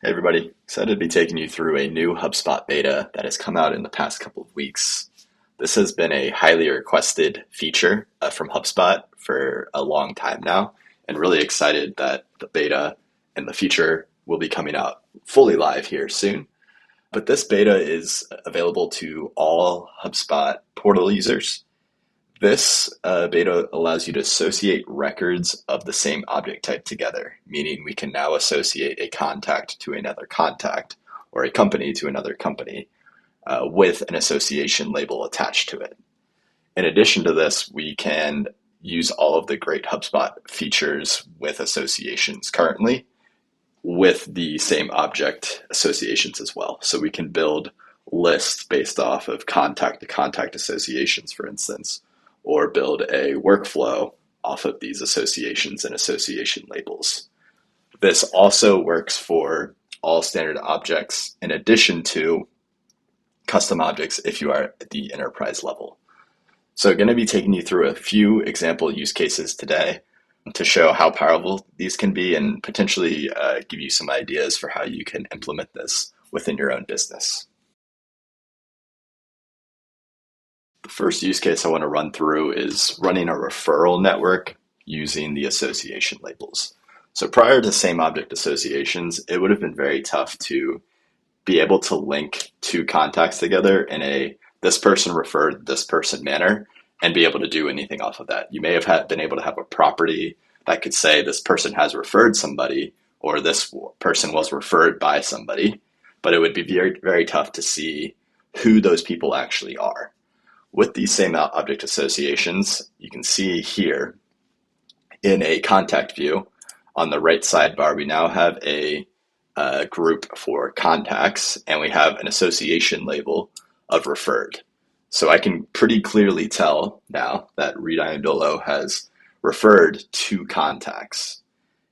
Hey everybody, excited to be taking you through a new HubSpot beta that has come out in the past couple of weeks. This has been a highly requested feature from HubSpot for a long time now, and really excited that the beta and the feature will be coming out fully live here soon. But this beta is available to all HubSpot portal users. This beta allows you to associate records of the same object type together, meaning we can now associate a contact to another contact or a company to another company with an association label attached to it. In addition to this, we can use all of the great HubSpot features with associations currently with the same object associations as well. So we can build lists based off of contact to contact associations, for instance, or build a workflow off of these associations and association labels. This also works for all standard objects in addition to custom objects if you are at the enterprise level. So I'm going to be taking you through a few example use cases today to show how powerful these can be and potentially give you some ideas for how you can implement this within your own business. The first use case I want to run through is running a referral network using the association labels. So prior to same object associations, it would have been very tough to be able to link two contacts together in a this person referred this person manner and be able to do anything off of that. You may have been able to have a property that could say this person has referred somebody or this person was referred by somebody, but it would be very, very tough to see who those people actually are. With these same object associations, you can see here in a contact view on the right sidebar, we now have a group for contacts and we have an association label of referred. So I can pretty clearly tell now that Renewal has referred two contacts.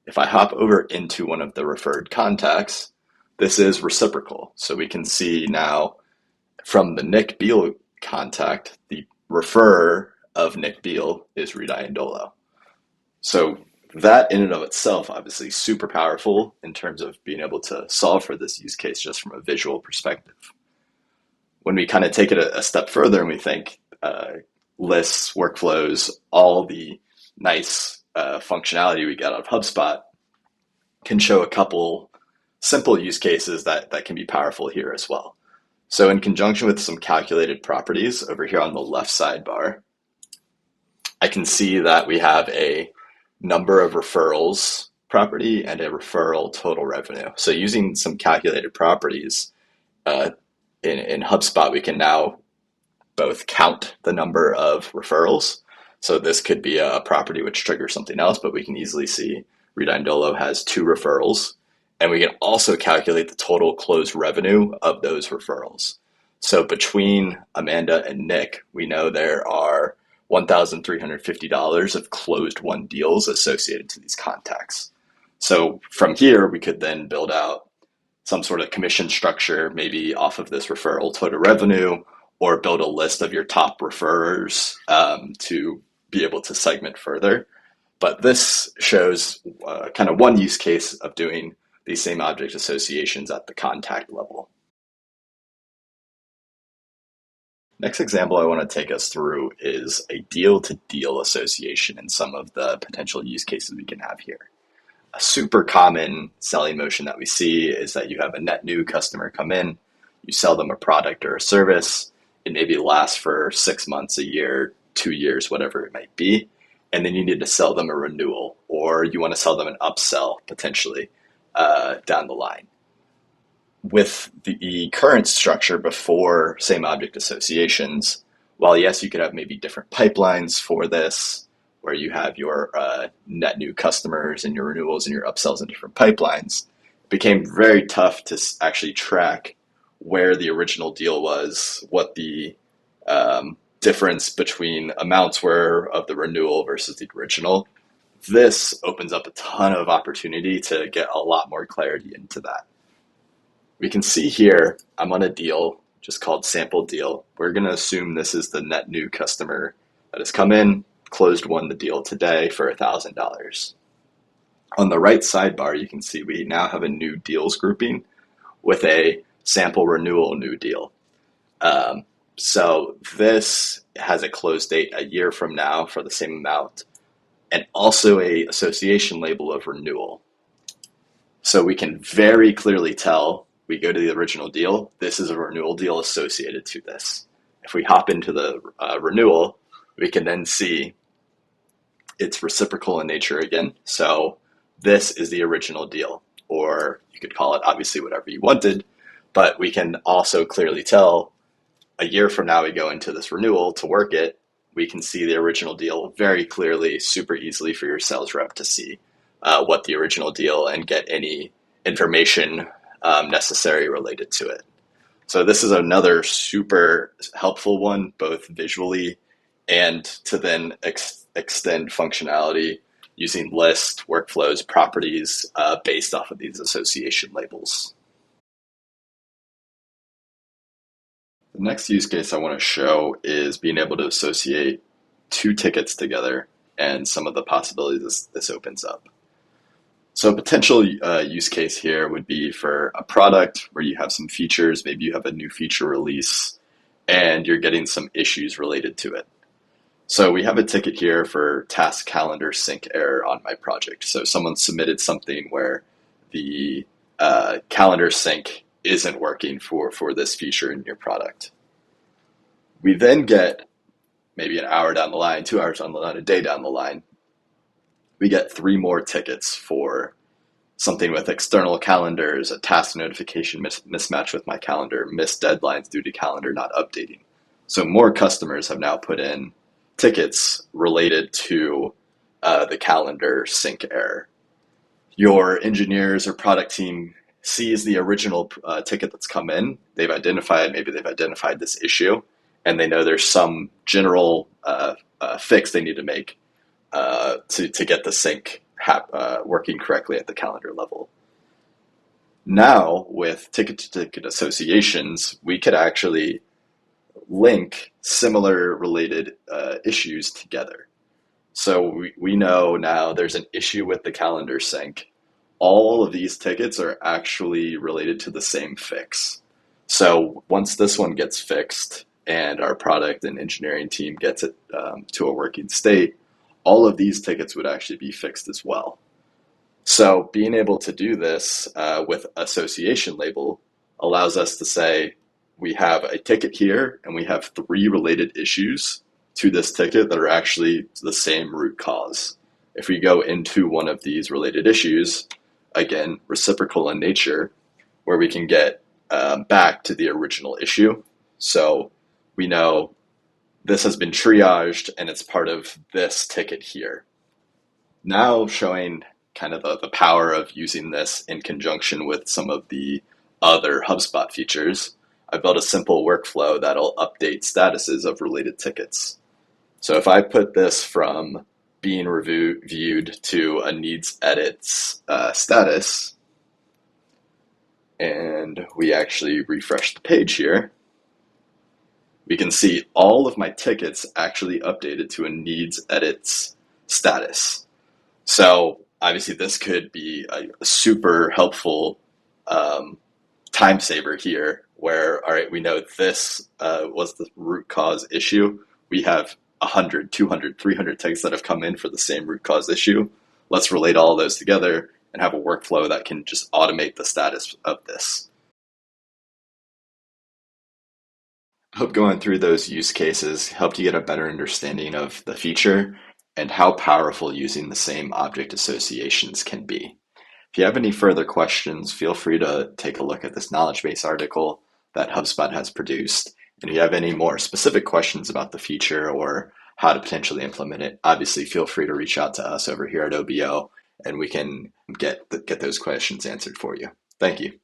If I hop over into one of the referred contacts, this is reciprocal. So we can see now from the Nick Beal contact, the referrer of Nick Beal is Renewal. So that in and of itself, obviously super powerful in terms of being able to solve for this use case just from a visual perspective. When we kind of take it a step further and we think lists, workflows, all the nice functionality we get out of HubSpot can show a couple simple use cases that can be powerful here as well. So in conjunction with some calculated properties over here on the left sidebar, I can see that we have a number of referrals property and a referral total revenue. So using some calculated properties in HubSpot, we can now both count the number of referrals. So this could be a property which triggers something else, but we can easily see Renewal has 2 referrals. And we can also calculate the total closed revenue of those referrals. So between Amanda and Nick, we know there are $1,350 of closed won deals associated to these contacts. So from here, we could then build out some sort of commission structure, maybe off of this referral total revenue, or build a list of your top referrers to be able to segment further. But this shows kind of one use case of doing these same object associations at the contact level. Next example I want to take us through is a deal-to-deal association and some of the potential use cases we can have here. A super common selling motion that we see is that you have a net new customer come in, you sell them a product or a service, it maybe lasts for 6 months, a year, 2 years, whatever it might be, and then you need to sell them a renewal or you want to sell them an upsell potentially down the line. With the current structure before same object associations, while yes, you could have maybe different pipelines for this, where you have your net new customers and your renewals and your upsells in different pipelines, it became very tough to actually track where the original deal was, what the difference between amounts were of the renewal versus the original. This opens up a ton of opportunity to get a lot more clarity into that. We can see here, I'm on a deal just called sample deal. We're going to assume this is the net new customer that has come in, closed won the deal today for $1,000. On the right sidebar, you can see we now have a new deals grouping with a sample renewal new deal. Um, so this has a close date a year from now for the same amount, and also a association label of renewal. So we can very clearly tell, we go to the original deal, this is a renewal deal associated to this. If we hop into the renewal, we can then see it's reciprocal in nature again. So this is the original deal, or you could call it obviously whatever you wanted, but we can also clearly tell a year from now we go into this renewal to work it, we can see the original deal very clearly, super easily for your sales rep to see what the original deal and get any information necessary related to it. So this is another super helpful one, both visually and to then extend functionality using list, workflows, properties based off of these association labels. The next use case I want to show is being able to associate two tickets together and some of the possibilities this opens up. So a potential use case here would be for a product where you have some features, maybe you have a new feature release and you're getting some issues related to it. So we have a ticket here for task calendar sync error on my project. So someone submitted something where the calendar sync isn't working for this feature in your product. We then get maybe an hour down the line, 2 hours down the line, a day down the line, we get 3 more tickets for something with external calendars, a task notification mismatch with my calendar, missed deadlines due to calendar not updating. So more customers have now put in tickets related to the calendar sync error. Your engineers or product team sees the original ticket that's come in. Maybe they've identified this issue, and they know there's some general fix they need to make to get the sync working correctly at the calendar level. Now, with ticket-to-ticket associations, we could actually link similar related issues together. So we know now there's an issue with the calendar sync. All of these tickets are actually related to the same fix. So once this one gets fixed and our product and engineering team gets it to a working state, all of these tickets would actually be fixed as well. So being able to do this with association label allows us to say, we have a ticket here and we have 3 related issues to this ticket that are actually the same root cause. If we go into one of these related issues, again, reciprocal in nature, where we can get back to the original issue. So we know this has been triaged and it's part of this ticket here. Now showing kind of the power of using this in conjunction with some of the other HubSpot features, I built a simple workflow that'll update statuses of related tickets. So if I put this from being reviewed to a needs edits status, and we actually refresh the page here, we can see all of my tickets actually updated to a needs edits status. So obviously this could be a super helpful time saver here where, all right, we know this was the root cause issue. We have 100, 200, 300 tickets that have come in for the same root cause issue. Let's relate all of those together and have a workflow that can just automate the status of this. I hope going through those use cases helped you get a better understanding of the feature and how powerful using the same object associations can be. If you have any further questions, feel free to take a look at this knowledge base article that HubSpot has produced. And if you have any more specific questions about the feature or how to potentially implement it, obviously feel free to reach out to us over here at OBO and we can get those questions answered for you. Thank you.